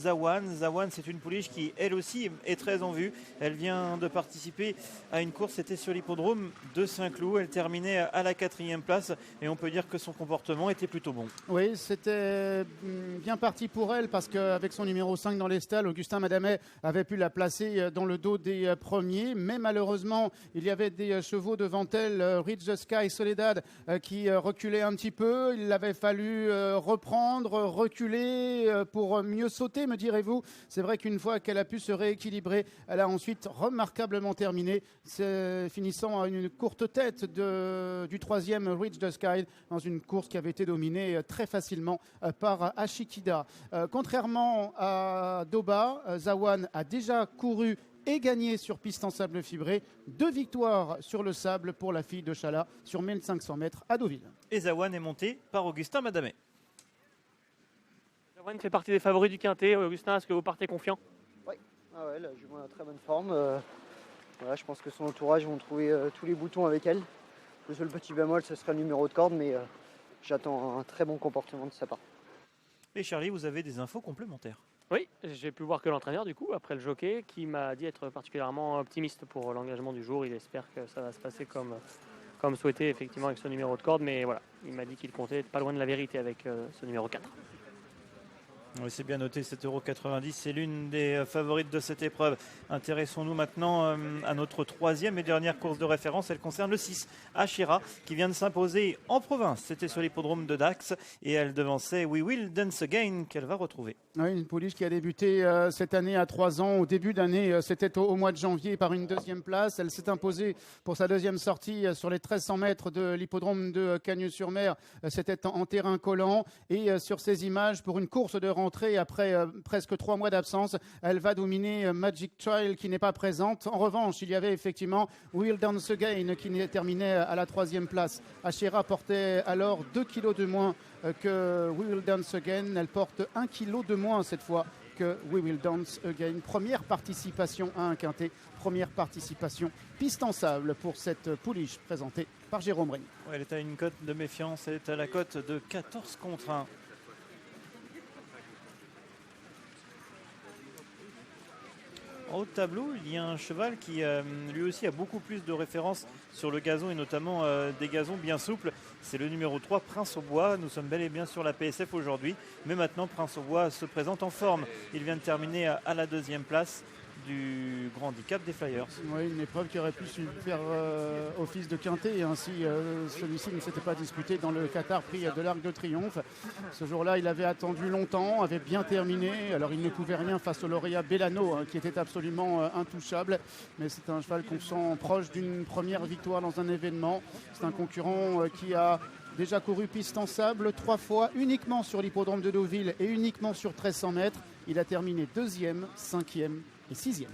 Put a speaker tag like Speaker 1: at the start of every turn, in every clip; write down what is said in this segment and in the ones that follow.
Speaker 1: Zawan. Zawan, c'est une pouliche qui, elle aussi, est très en vue. Elle vient de participer à une course, c'était sur l'hippodrome de Saint-Cloud. Elle terminait à la 4e place et on peut dire que son comportement était plutôt bon.
Speaker 2: Oui, c'était bien parti pour elle parce qu'avec son numéro 5 dans les stalles, Augustin Madamet avait pu la placer dans le dos des premiers. Mais malheureusement, il y avait des chevaux devant elle, Reach the Sky, Soledad, qui reculait un petit peu. Il avait fallu reprendre, reculer pour mieux sauter, me direz-vous. C'est vrai qu'une fois qu'elle a pu se rééquilibrer, elle a ensuite remarquablement terminé, finissant à une courte tête du 3e Reach the Sky dans une course qui avait été dominée très facilement par Ashikida. Contrairement à Doba, Zawan a déjà couru et gagné sur piste en sable fibré. 2 victoires sur le sable pour la fille de Chala sur 1500 mètres à Deauville.
Speaker 1: Et Zawan est monté par Augustin Madamet.
Speaker 3: Zawan fait partie des favoris du Quintet. Augustin, est-ce que vous partez confiant?
Speaker 4: Oui, la jument est en très bonne forme. Voilà, je pense que son entourage vont trouver tous les boutons avec elle. Le seul petit bémol, ce serait le numéro de corde, mais j'attends un très bon comportement de sa part.
Speaker 1: Et Charlie, vous avez des infos complémentaires?
Speaker 3: Oui, j'ai pu voir que l'entraîneur, du coup, après le jockey, qui m'a dit être particulièrement optimiste pour l'engagement du jour. Il espère que ça va se passer comme souhaité, effectivement, avec ce numéro de corde. Mais voilà, il m'a dit qu'il comptait être pas loin de la vérité avec ce numéro 4.
Speaker 1: Oui, c'est bien noté, 7,90 €, c'est l'une des favorites de cette épreuve. Intéressons-nous maintenant à notre 3e et dernière course de référence. Elle concerne le 6, Ashira, qui vient de s'imposer en province. C'était sur l'hippodrome de Dax et elle devançait We Will Dance Again, qu'elle va retrouver.
Speaker 2: Oui, une pouliche qui a débuté cette année à 3 ans. Au début d'année, c'était au mois de janvier par une 2e place. Elle s'est imposée pour sa 2e sortie sur les 1300 mètres de l'hippodrome de Cagnes-sur-Mer. C'était en terrain collant. Et sur ces images, pour une course de rentrée après presque 3 mois d'absence, elle va dominer Magic Trial qui n'est pas présente. En revanche, il y avait effectivement Will Dance Again qui terminait à la 3e place. Ashira portait alors 2 kilos de moins que We Will Dance Again. Elle porte 1 kilo de moins cette fois que We Will Dance Again. Première participation à un quintet, première participation piste en sable pour cette pouliche présentée par Jérôme Régnier.
Speaker 1: Ouais, elle est à une cote de méfiance, elle est à la cote de 14-1. En haut de tableau, il y a un cheval qui lui aussi a beaucoup plus de références sur le gazon et notamment des gazons bien souples. C'est le numéro 3, Prince au Bois. Nous sommes bel et bien sur la PSF aujourd'hui. Mais maintenant, Prince au Bois se présente en forme. Il vient de terminer à la 2e place du Grand Handicap des Flyers.
Speaker 2: Oui, une épreuve qui aurait pu faire office de quintet et ainsi celui-ci ne s'était pas disputé dans le Qatar Prix de l'Arc de Triomphe. Ce jour-là, il avait attendu longtemps, avait bien terminé. Alors il ne pouvait rien face au lauréat Bellano qui était absolument intouchable. Mais c'est un cheval qu'on sent proche d'une première victoire dans un événement. C'est un concurrent qui a déjà couru piste en sable 3 fois uniquement sur l'hippodrome de Deauville et uniquement sur 1300 mètres. Il a terminé 2e, 5e et 6e.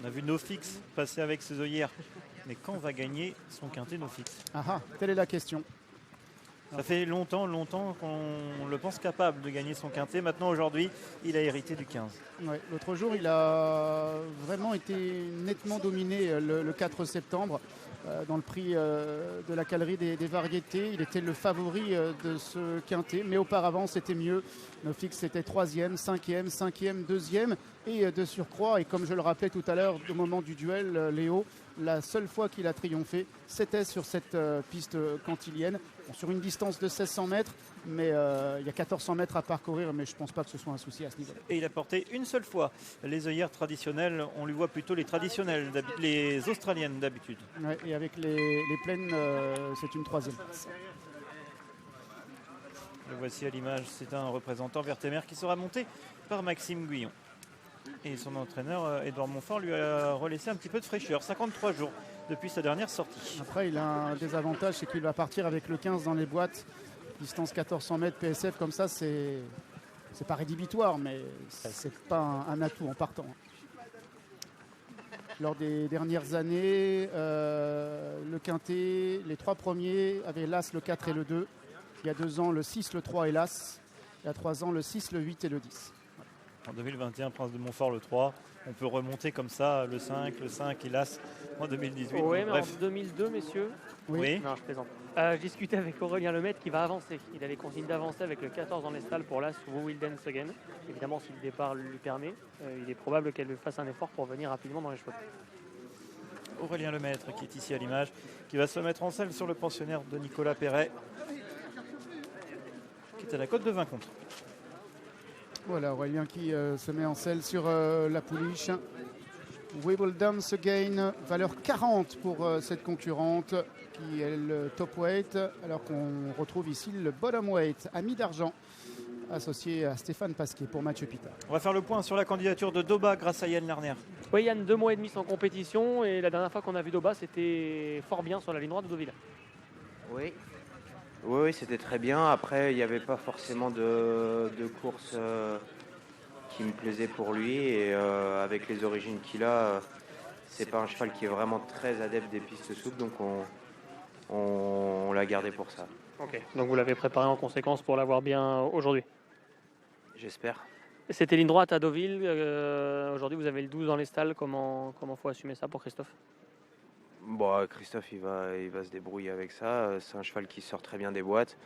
Speaker 1: On a vu Nofix passer avec ses œillères. Mais quand va gagner son quintet Nofix?
Speaker 2: Telle est la question.
Speaker 1: Ça fait longtemps qu'on le pense capable de gagner son quintet. Maintenant, aujourd'hui, il a hérité du 15.
Speaker 2: Ouais, l'autre jour, il a vraiment été nettement dominé le 4 septembre dans le prix de la calerie des variétés. Il était le favori de ce quintet, mais auparavant, c'était mieux. Nofix était 3e, 5e, 5e, 2e et de surcroît. Et comme je le rappelais tout à l'heure, au moment du duel, Léo, la seule fois qu'il a triomphé, c'était sur cette piste cantilienne. Bon, sur une distance de 1600 mètres, mais il y a 1400 mètres à parcourir, mais je ne pense pas que ce soit un souci à ce niveau-là.
Speaker 1: Et il a porté une seule fois les œillères traditionnelles. On lui voit plutôt les traditionnelles, les australiennes d'habitude.
Speaker 2: Ouais, et avec les plaines, c'est une 3e place.
Speaker 1: Le voici à l'image, c'est un représentant Vertemer qui sera monté par Maxime Guyon. Et son entraîneur, Edouard Montfort, lui a relaissé un petit peu de fraîcheur. 53 jours depuis sa dernière sortie.
Speaker 2: Après, il a un désavantage, c'est qu'il va partir avec le 15 dans les boîtes. Distance 1400 mètres PSF, comme ça, c'est pas rédhibitoire, mais c'est pas un atout en partant. Lors des dernières années, le quintet, les 3 premiers avaient l'As, le 4 et le 2. Il y a 2 ans, le 6, le 3 et l'As. Il y a 3 ans, le 6, le 8 et le 10.
Speaker 1: En 2021, Prince de Montfort le 3. On peut remonter comme ça le 5 et l'As en 2018.
Speaker 3: Oui, mais bref. En 2002, messieurs.
Speaker 2: Oui.
Speaker 3: Non, je plaisante. Je discutais avec Aurélien Lemaitre qui va avancer. Il a les consignes d'avancer avec le 14 dans les stalles pour l'As Who Will Dance Again. Évidemment, si le départ lui permet, il est probable qu'elle fasse un effort pour venir rapidement dans les chevaux.
Speaker 1: Aurélien Lemaitre qui est ici à l'image, qui va se mettre en selle sur le pensionnaire de Nicolas Perret, qui est à la cote de 20 contre.
Speaker 2: Voilà, Aurélien qui se met en selle sur la pouliche. We Will Dance Again, valeur 40 pour cette concurrente qui est le top weight, alors qu'on retrouve ici le bottom weight, Ami d'Argent, associé à Stéphane Pasquier pour Mathieu Pitard.
Speaker 1: On va faire le point sur la candidature de Doba grâce à Yann Lerner.
Speaker 3: Oui, Yann, 2 mois et demi sans compétition, et la dernière fois qu'on a vu Doba, c'était fort bien sur la ligne droite de Deauville.
Speaker 5: Oui, c'était très bien. Après, il n'y avait pas forcément de course qui me plaisait pour lui. Et avec les origines qu'il a, c'est pas un cheval qui est vraiment très adepte des pistes souples. Donc on l'a gardé pour ça.
Speaker 3: Ok, donc vous l'avez préparé en conséquence pour l'avoir bien aujourd'hui.
Speaker 5: J'espère.
Speaker 3: C'était ligne droite à Deauville. Aujourd'hui, vous avez le 12 dans les stalles. Comment faut assumer ça pour Christophe?
Speaker 5: Bon, Christophe, il va se débrouiller avec ça. C'est un cheval qui sort très bien des boîtes.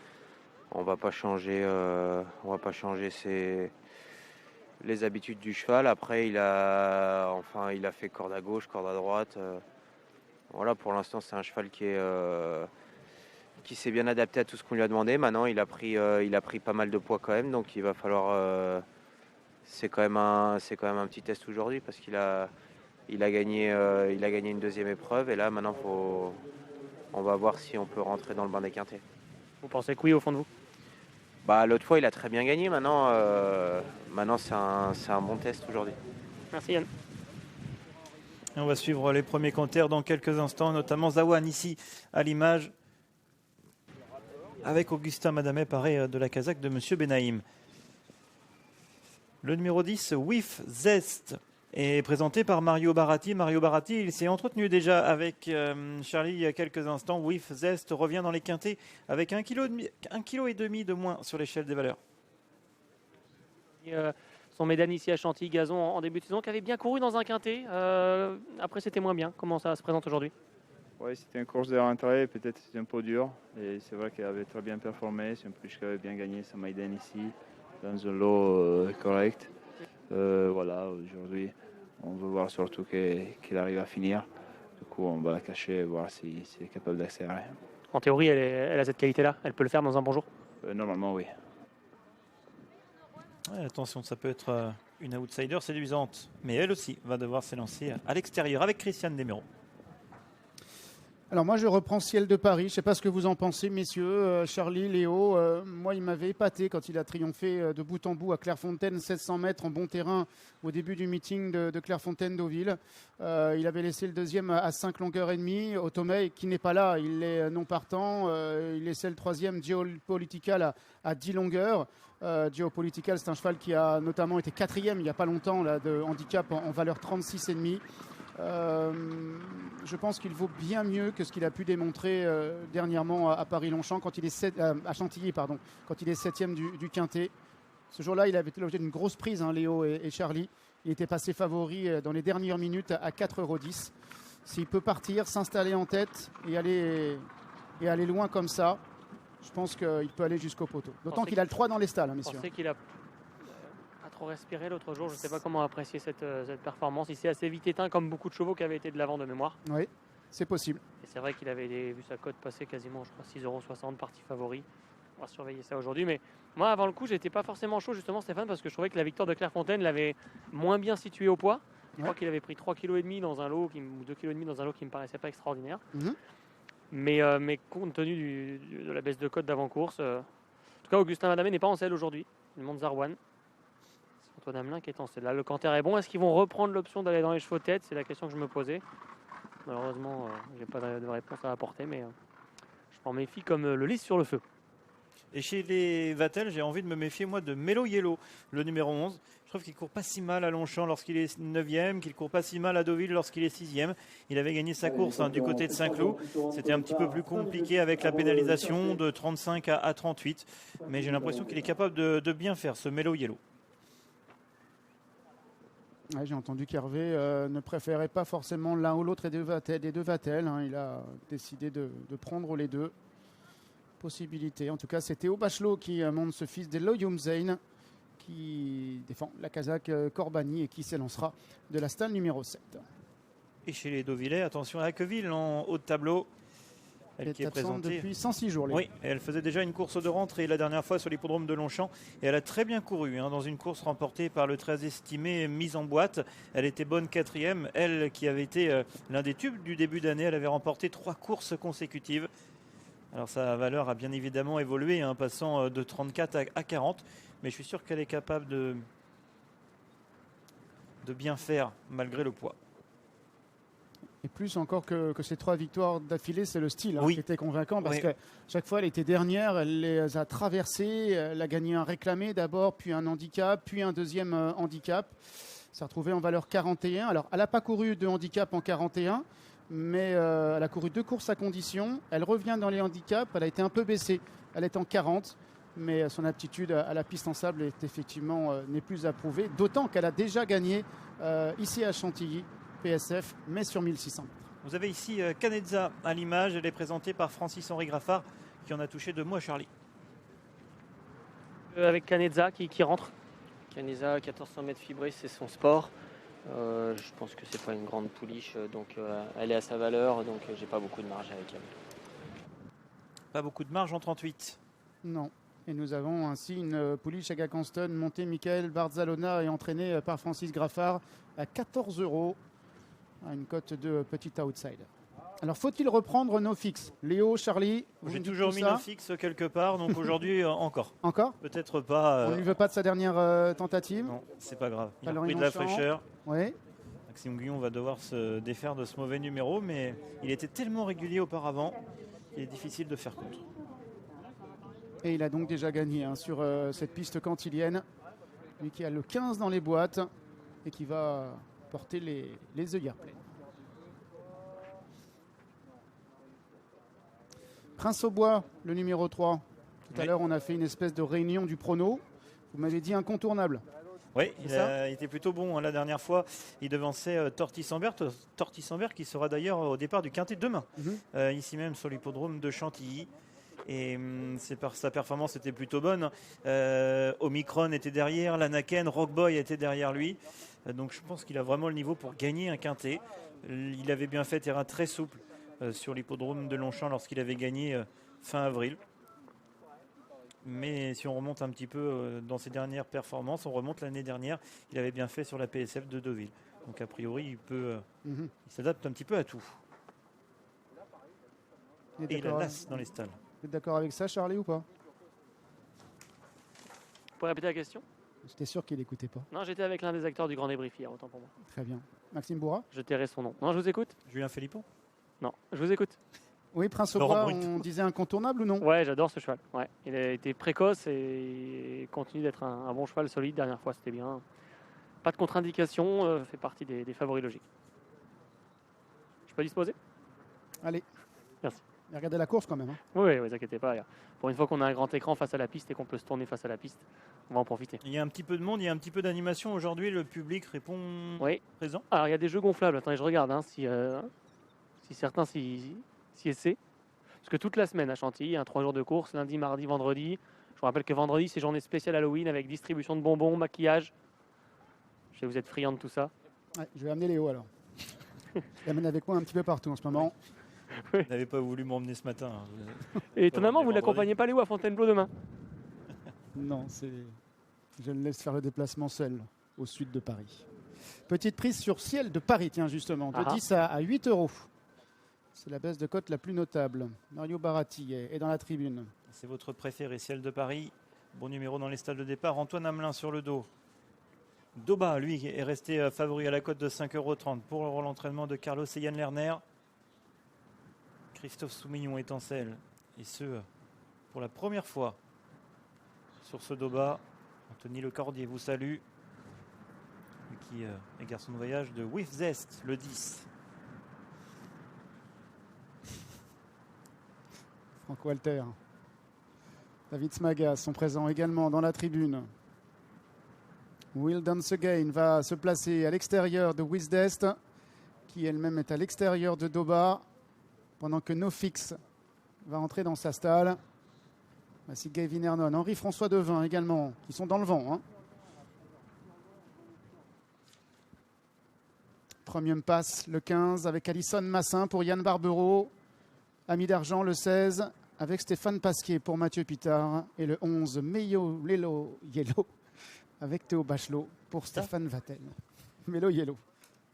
Speaker 5: On va pas changer les habitudes du cheval. Après, il a fait corde à gauche, corde à droite. Voilà, pour l'instant, c'est un cheval qui s'est bien adapté à tout ce qu'on lui a demandé. Maintenant, il a pris pas mal de poids quand même, donc il va falloir. C'est quand même un petit test aujourd'hui parce qu'il a gagné une deuxième épreuve et là maintenant on va voir si on peut rentrer dans le bain des quintés.
Speaker 3: Vous pensez que oui au fond de vous?
Speaker 5: L'autre fois il a très bien gagné, maintenant c'est un bon test aujourd'hui.
Speaker 3: Merci Yann.
Speaker 1: Et on va suivre les premiers compteurs dans quelques instants, notamment Zawan ici à l'image avec Augustin Madamet, pareil de la casaque de Monsieur Benaïm. Le numéro 10, With Zest, est présenté par Mario Baratti. Mario Baratti, il s'est entretenu déjà avec Charlie il y a quelques instants. With Zest revient dans les quintés avec 1,5 kg de moins sur l'échelle des valeurs.
Speaker 3: Son médaille ici à Chantilly-Gazon en début de saison, qui avait bien couru dans un quintet. Après, c'était moins bien. Comment ça se présente aujourd'hui?
Speaker 6: Oui, c'était une course de rentrée, peut-être c'était un peu dur. Et c'est vrai qu'elle avait très bien performé. C'est un plus qu'elle avait bien gagné sa Maiden ici, dans un lot correct. Voilà, aujourd'hui, on veut voir surtout qu'elle arrive à finir. Du coup, on va la cacher et voir si elle est capable d'accélérer.
Speaker 3: En théorie, elle a cette qualité-là. Elle peut le faire dans un bon jour?
Speaker 6: Normalement, oui.
Speaker 1: Ouais, attention, ça peut être une outsider séduisante. Mais elle aussi va devoir s'élancer à l'extérieur avec Christiane Desméreaux.
Speaker 2: Alors moi je reprends Ciel de Paris, je ne sais pas ce que vous en pensez messieurs, Charlie, Léo, moi il m'avait épaté quand il a triomphé de bout en bout à Clairefontaine, 1600 mètres en bon terrain au début du meeting de Clairefontaine-Deauville. Il avait laissé le deuxième à 5 longueurs et demie, Automey qui n'est pas là, il est non partant, il laissait le troisième Geopolitical à 10 longueurs. Geopolitical c'est un cheval qui a notamment été quatrième il n'y a pas longtemps là, de handicap en valeur 36,5. Je pense qu'il vaut bien mieux que ce qu'il a pu démontrer dernièrement à Paris-Longchamp quand il est à Chantilly, pardon, quand il est 7e du quintet. Ce jour-là, il avait été l'objet d'une grosse prise, hein, Léo et Charlie. Il était passé favori dans les dernières minutes à 4,10 €. S'il peut partir, s'installer en tête et aller loin comme ça, je pense qu'il peut aller jusqu'au poteau. D'autant qu'il a le 3 dans les stalles, hein, messieurs.
Speaker 3: Je pensais qu'il a trop respiré l'autre jour. Je ne sais pas comment apprécier cette performance. Il s'est assez vite éteint, comme beaucoup de chevaux qui avaient été de l'avant de mémoire.
Speaker 2: Oui, c'est possible.
Speaker 3: Et c'est vrai qu'il avait vu sa cote passer quasiment, je crois, 6,60 €, parti favori. On va surveiller ça aujourd'hui. Mais moi, avant le coup, j'étais pas forcément chaud, justement, Stéphane, parce que je trouvais que la victoire de Clairefontaine l'avait moins bien situé au poids. Je crois qu'il avait pris 3,5 kg dans un lot, ou 2,5 kg dans un lot qui me paraissait pas extraordinaire. Mais compte tenu de la baisse de cote d'avant-course, en tout cas, Augustin Madamet n'est pas en selle aujourd'hui. Il monte Zarouane. Antoine Hamelin qui est en selle. Là, le canter est bon. Est-ce qu'ils vont reprendre l'option d'aller dans les chevaux tête? C'est la question que je me posais. Malheureusement, je n'ai pas de réponse à apporter, mais je m'en méfie comme le lys sur le feu.
Speaker 1: Et chez les Vatel, j'ai envie de me méfier, moi, de Melo Yellow, le numéro 11. Je trouve qu'il ne court pas si mal à Longchamp lorsqu'il est 9e, qu'il ne court pas si mal à Deauville lorsqu'il est 6e. Il avait gagné sa course du côté de Saint-Cloud. C'était un petit peu plus compliqué avec la pénalisation de 35 à 38. Mais j'ai l'impression qu'il est capable de bien faire, ce Melo Yellow.
Speaker 2: Ouais, j'ai entendu qu'Hervé ne préférait pas forcément l'un ou l'autre des deux Vatel. Hein. Il a décidé de prendre les deux. possibilité. En tout cas, c'est Théo Bachelot qui monte ce fils d'Eloyum Zayn, qui défend la Kazakh Corbani et qui s'élancera de la stalle numéro 7.
Speaker 1: Et chez les Deauvillais, attention à Aqueville en haut de tableau. Elle qui est
Speaker 2: absente
Speaker 1: présentée
Speaker 2: depuis 106 jours.
Speaker 1: Oui, elle faisait déjà une course de rentrée la dernière fois sur l'hippodrome de Longchamp et elle a très bien couru dans une course remportée par le très estimé Mise en Boîte. Elle était bonne 4e, elle qui avait été l'un des tubes du début d'année, elle avait remporté 3 courses consécutives. Alors sa valeur a bien évidemment évolué, passant de 34 à 40, mais je suis sûr qu'elle est capable de bien faire malgré le poids.
Speaker 2: Et plus encore que ces 3 victoires d'affilée, c'est le style
Speaker 1: oui.
Speaker 2: qui était convaincant parce
Speaker 1: oui.
Speaker 2: que chaque fois elle était dernière, elle les a traversées, elle a gagné un réclamé d'abord, puis un handicap, puis un deuxième handicap. Ça s'est retrouvé en valeur 41. Alors elle n'a pas couru de handicap en 41, mais elle a couru 2 courses à condition. Elle revient dans les handicaps, elle a été un peu baissée, elle est en 40. Mais son aptitude à la piste en sable est effectivement n'est plus approuvée, d'autant qu'elle a déjà gagné ici à Chantilly. PSF, mais sur 1600 mètres.
Speaker 1: Vous avez ici Canezza à l'image. Elle est présentée par Francis-Henri Graffard qui en a touché 2 mots à Charlie.
Speaker 3: Avec Canezza qui rentre.
Speaker 7: Canezza, 1400 mètres fibrés, c'est son sport. Je pense que c'est pas une grande pouliche, donc elle est à sa valeur, donc j'ai pas beaucoup de marge avec elle.
Speaker 1: Pas beaucoup de marge en 38.
Speaker 2: Non. Et nous avons ainsi une pouliche à Canston montée Michael Barzalona et entraînée par Francis Graffard à 14 €. À une cote de petit outside. Alors faut-il reprendre nos fixes? Léo, Charlie,
Speaker 1: j'ai toujours mis nos fixes quelque part, donc aujourd'hui encore.
Speaker 2: Encore?
Speaker 1: Peut-être pas.
Speaker 2: On ne lui veut pas de sa dernière tentative?
Speaker 1: Non, c'est pas grave. Il a
Speaker 2: Valérie
Speaker 1: pris de la
Speaker 2: Longchamp.
Speaker 1: fraîcheur.
Speaker 2: Oui.
Speaker 1: Maxime Guyon va devoir se défaire de ce mauvais numéro, mais il était tellement régulier auparavant qu'il est difficile de faire contre.
Speaker 2: Et il a donc déjà gagné sur cette piste cantilienne. Lui qui a le 15 dans les boîtes et qui va porter les œillères pleines. Prince au Bois, le numéro 3. Tout à l'heure, on a fait une espèce de réunion du prono. Vous m'avez dit incontournable.
Speaker 1: Oui, il était plutôt bon la dernière fois. Il devançait Tortis-Sambert qui sera d'ailleurs au départ du Quintet demain, ici même sur l'hippodrome de Chantilly. Et sa performance était plutôt bonne. Omicron était derrière, Lanaken, Rockboy était derrière lui. Donc je pense qu'il a vraiment le niveau pour gagner un quintet. Il avait bien fait terrain très souple sur l'hippodrome de Longchamp lorsqu'il avait gagné fin avril. Mais si on remonte un petit peu dans ses dernières performances, on remonte l'année dernière, il avait bien fait sur la PSF de Deauville. Donc a priori, il s'adapte un petit peu à tout. Et il a l'as dans les stalles.
Speaker 2: Vous êtes d'accord avec ça, Charlie, ou pas?
Speaker 3: Vous pouvez répéter la question?
Speaker 2: J'étais sûr qu'il n'écoutait pas.
Speaker 3: Non, j'étais avec l'un des acteurs du Grand Débrief hier, autant pour moi.
Speaker 2: Très bien. Maxime Bourra?
Speaker 3: Je tairai son nom. Non, je vous écoute.
Speaker 1: Julien Philippon?
Speaker 3: Non, je vous écoute.
Speaker 2: Oui, Prince au Bois, on disait incontournable ou non?
Speaker 3: Ouais, j'adore ce cheval. Ouais. Il a été précoce et continue d'être un bon cheval solide. Dernière fois, c'était bien. Pas de contre-indication, fait partie des favoris logiques. Je peux disposer?
Speaker 2: Allez.
Speaker 3: Merci.
Speaker 2: Et regardez la course quand même.
Speaker 3: Oui, vous inquiétez pas. Pour une fois qu'on a un grand écran face à la piste et qu'on peut se tourner face à la piste, on va en profiter.
Speaker 1: Il y a un petit peu de monde, il y a un petit peu d'animation aujourd'hui. Le public répond présent.
Speaker 3: Alors, il y a des jeux gonflables. Attendez, je regarde si certains s'y essaient. Parce que toute la semaine à Chantilly, il y a 3 jours de course, lundi, mardi, vendredi. Je vous rappelle que vendredi, c'est journée spéciale Halloween avec distribution de bonbons, maquillage. Je sais que vous êtes friands de tout ça.
Speaker 2: Ouais, je vais amener Léo alors. Je l'amène avec moi un petit peu partout en ce moment.
Speaker 1: Vous n'avez pas voulu m'emmener ce matin.
Speaker 3: Et étonnamment, vous ne l'accompagnez pas Léo à Fontainebleau demain?
Speaker 2: Non, je le laisse faire le déplacement seul au sud de Paris. Petite prise sur Ciel de Paris, tiens justement, de 10 à 8 €. C'est la baisse de cote la plus notable. Mario Baratti est dans la tribune.
Speaker 1: C'est votre préféré, Ciel de Paris. Bon numéro dans les stalles de départ. Antoine Hamelin sur le dos. Doba, lui, est resté favori à la cote de 5,30 € pour l'entraînement de Carlos et Yann Lerner. Christophe Soumillon étincelle. Et ce, pour la première fois sur ce Doba. Anthony Lecordier vous salue. Lui qui est garçon de voyage de With Zest, le 10.
Speaker 2: Franck Walter. David Smagas sont présents également dans la tribune. Will Dance Again va se placer à l'extérieur de Wisdest, qui elle-même est à l'extérieur de Doba, pendant que No Fix va entrer dans sa stalle. Voici Gavin Hernon, Henri-François Devin également, qui sont dans le vent. Hein. Premium pass le 15 avec Alison Massin pour Yann Barbero. Ami d'argent le 16 avec Stéphane Pasquier pour Mathieu Pitard. Et le 11 Meyo Lelo Yellow avec Théo Bachelot pour Stéphane Vattel. Mélo Yellow.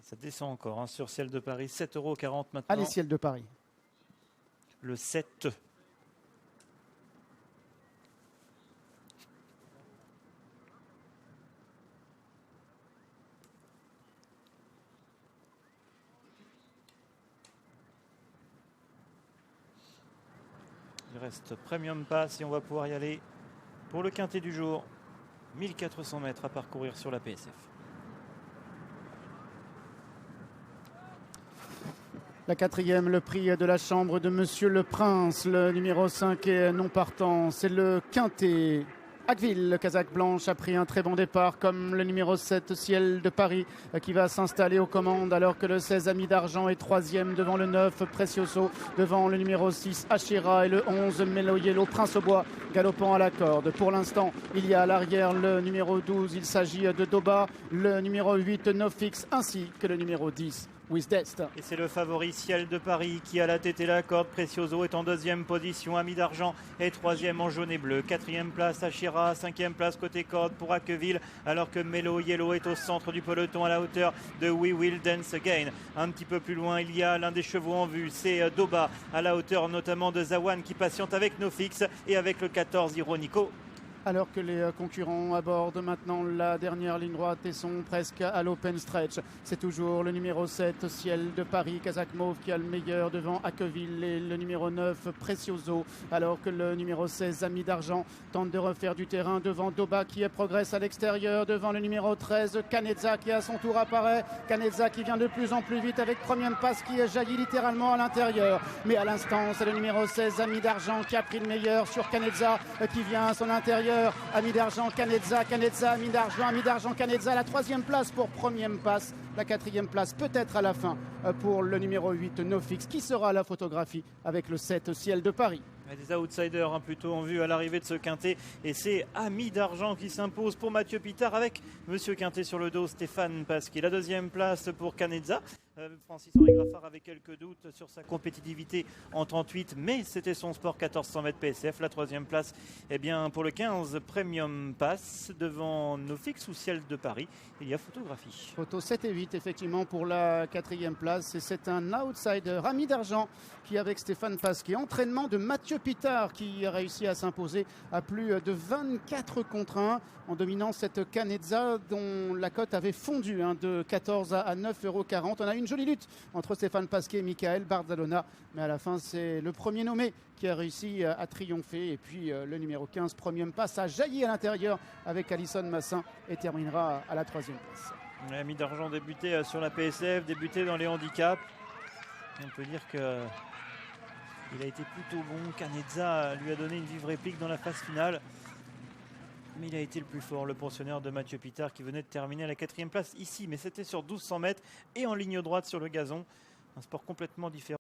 Speaker 1: Ça descend encore hein, sur Ciel de Paris. 7,40 € maintenant.
Speaker 2: Allez, Ciel de Paris.
Speaker 1: Le 7. Il reste Premium Pass et on va pouvoir y aller pour le quintet du jour. 1400 mètres à parcourir sur la PSF.
Speaker 2: La quatrième, le prix de la chambre de Monsieur le Prince. Le numéro 5 est non partant. C'est le quintet. Haqueville, le Kazakh Blanche, a pris un très bon départ, comme le numéro 7, Ciel de Paris, qui va s'installer aux commandes, alors que le 16, Ami d'Argent, est troisième devant le 9, Precioso, devant le numéro 6, Ashira, et le 11, Mélo Yellow, Prince au Bois, galopant à la corde. Pour l'instant, il y a à l'arrière le numéro 12, il s'agit de Doba, le numéro 8, Nofix, ainsi que le numéro 10.
Speaker 1: Et c'est le favori Ciel de Paris qui a la tête et la corde. Precioso est en deuxième position. Ami d'Argent est troisième en jaune et bleu. Quatrième place Ashira. Cinquième place côté corde pour Haqueville. Alors que Mélo Yellow est au centre du peloton à la hauteur de We Will Dance Again. Un petit peu plus loin, il y a l'un des chevaux en vue. C'est Doba à la hauteur notamment de Zawan qui patiente avec Nofix et avec le 14 Ironico.
Speaker 2: Alors que les concurrents abordent maintenant la dernière ligne droite et sont presque à l'open stretch. C'est toujours le numéro 7, Ciel de Paris, Kazakh Mauve, qui a le meilleur devant Haqueville, et le numéro 9, Precioso. Alors que le numéro 16, Ami d'Argent, tente de refaire du terrain devant Doba qui progresse à l'extérieur, devant le numéro 13, Canezza qui à son tour apparaît. Canezza qui vient de plus en plus vite avec Premium Pass qui jaillit littéralement à l'intérieur. Mais à l'instant, c'est le numéro 16, Ami d'Argent, qui a pris le meilleur sur Canezza qui vient à son intérieur. Ami d'Argent, Canezza, Ami d'Argent, Canezza, la troisième place pour Premium Pass, la quatrième place peut-être à la fin pour le numéro 8, Nofix, qui sera à la photographie avec le 7, Ciel de Paris.
Speaker 1: Des outsiders plutôt en vue à l'arrivée de ce quintet, et c'est Ami d'Argent qui s'impose pour Mathieu Pitard avec Monsieur Quintet sur le dos, Stéphane Pasquier. La deuxième place pour Canezza. Francis-Henri Graffard avait quelques doutes sur sa compétitivité en 38, mais c'était son sport 1400 mètres PSF. La troisième place pour le 15 Premium Pass devant Nofix ou Ciel de Paris. Il y a photographie.
Speaker 2: Photo 7 et 8 effectivement pour la quatrième place, et c'est un outsider, Ami d'Argent, qui avec Stéphane Pasquier, entraînement de Mathieu Pitard, qui a réussi à s'imposer à plus de 24 contre 1 en dominant cette Canezza dont la cote avait fondu de 14 à 9,40 €. On a eu une jolie lutte entre Stéphane Pasquier et Michael Barzalona, mais à la fin c'est le premier nommé qui a réussi à triompher, et puis le numéro 15 Premium Pass a jailli à l'intérieur avec Alison Massin et terminera à la troisième place.
Speaker 1: Ami d'Argent débuté sur la PSF, débuté dans les handicaps. On peut dire que il a été plutôt bon. Canezza lui a donné une vive réplique dans la phase finale. Mais il a été le plus fort, le pensionnaire de Mathieu Pitard, qui venait de terminer à la quatrième place ici. Mais c'était sur 1200 mètres et en ligne droite sur le gazon. Un sport complètement différent.